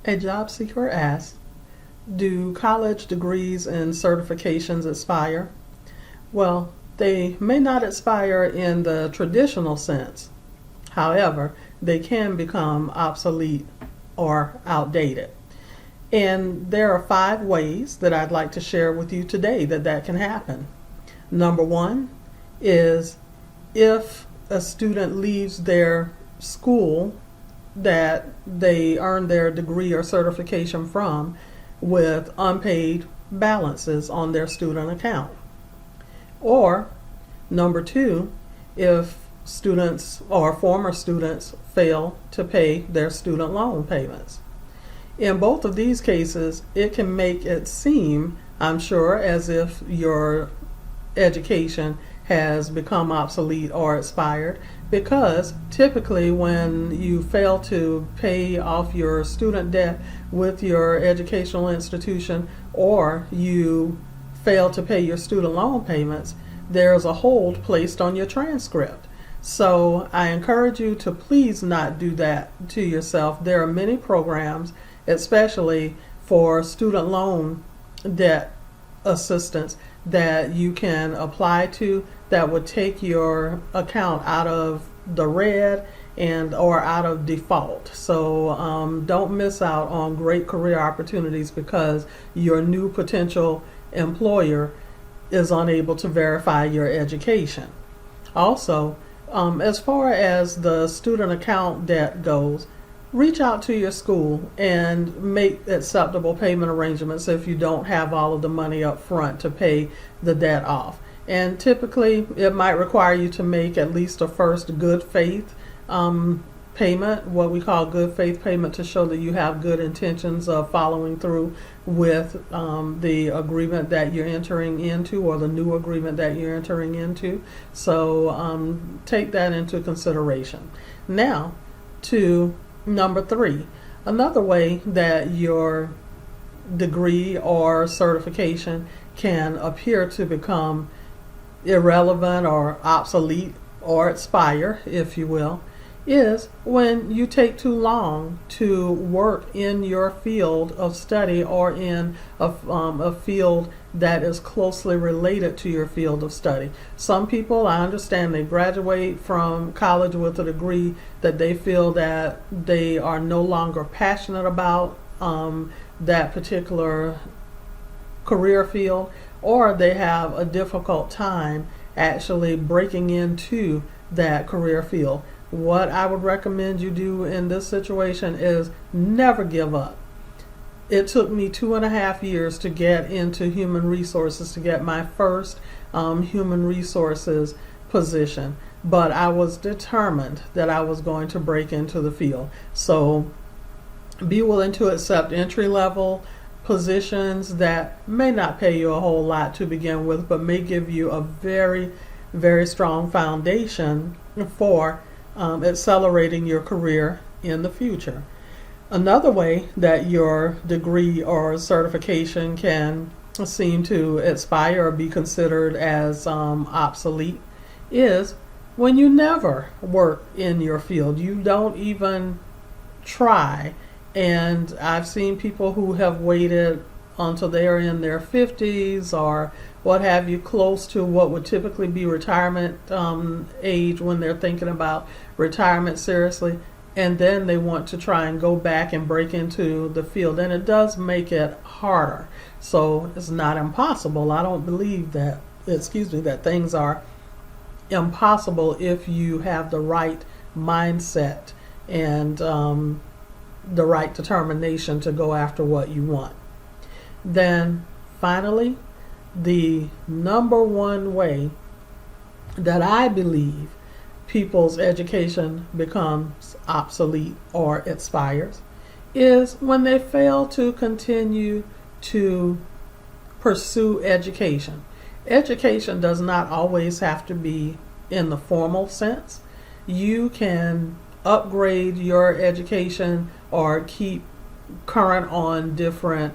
A job seeker asks, do college degrees and certifications expire? Well, they may not expire in the traditional sense. However, they can become obsolete or outdated. And there are 5 ways that I'd like to share with you today that can happen. Number one is if a student leaves their school that they earned their degree or certification from with unpaid balances on their student account. Or number two, if students or former students fail to pay their student loan payments. In both of these cases, it can make it seem, I'm sure, as if your education has become obsolete or expired, because typically when you fail to pay off your student debt with your educational institution, or you fail to pay your student loan payments, there's a hold placed on your transcript. So I encourage you to please not do that to yourself. There are many programs, especially for student loan debt assistance, that you can apply to that would take your account out of the red and or out of default. So don't miss out on great career opportunities because your new potential employer is unable to verify your education. Also, as far as the student account debt goes, reach out to your school and make acceptable payment arrangements if you don't have all of the money up front to pay the debt off. And typically, it might require you to make at least a first good faith payment, what we call good faith payment, to show that you have good intentions of following through with the agreement that you're entering into, or the new agreement that you're entering into. So take that into consideration. Now, to number 3, another way that your degree or certification can appear to become irrelevant or obsolete or expire, if you will, is when you take too long to work in your field of study, or in a field that is closely related to your field of study. Some people, I understand, they graduate from college with a degree that they feel that they are no longer passionate about that particular career field, or they have a difficult time actually breaking into that career field. What I would recommend you do in this situation is never give up. It took me 2.5 years to get into human resources, to get my first human resources position, but I was determined that I was going to break into the field. So be willing to accept entry-level positions that may not pay you a whole lot to begin with, but may give you a very, very strong foundation for accelerating your career in the future. Another way that your degree or certification can seem to expire or be considered as obsolete is when you never work in your field. You don't even try. And I've seen people who have waited until they are in their 50s or what have you, close to what would typically be retirement age, when they're thinking about retirement seriously, and then they want to try and go back and break into the field, and it does make it harder. So it's not impossible. I don't believe that things are impossible if you have the right mindset and the right determination to go after what you want. Then finally, the number one way that I believe people's education becomes obsolete or expires is when they fail to continue to pursue education. Education does not always have to be in the formal sense. You can upgrade your education or keep current on different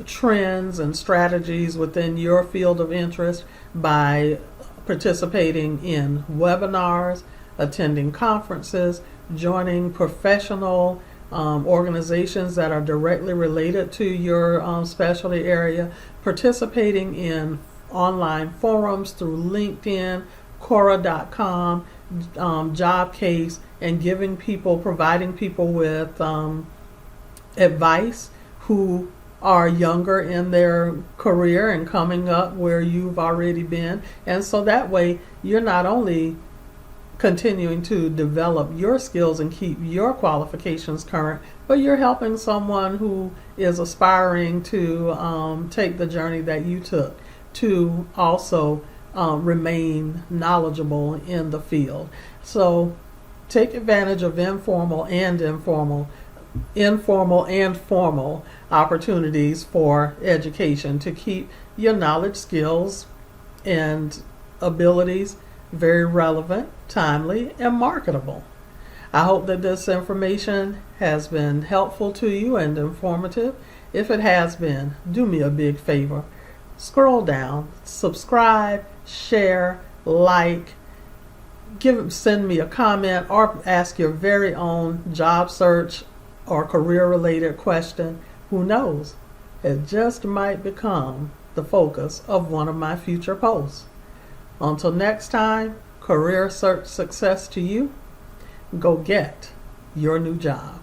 trends and strategies within your field of interest by participating in webinars, attending conferences, joining professional organizations that are directly related to your specialty area, participating in online forums through LinkedIn, Quora.com, Jobcase, and providing people with advice who are younger in their career and coming up where you've already been. And so that way you're not only continuing to develop your skills and keep your qualifications current, but you're helping someone who is aspiring to take the journey that you took to also remain knowledgeable in the field. So take advantage of informal and formal opportunities for education to keep your knowledge, skills, and abilities very relevant, timely, and marketable. I hope that this information has been helpful to you and informative. If it has been, do me a big favor. Scroll down, subscribe, share, like, send me a comment, or ask your very own job search or career related question. Who knows? It just might become the focus of one of my future posts. Until next time, career search success to you. Go get your new job.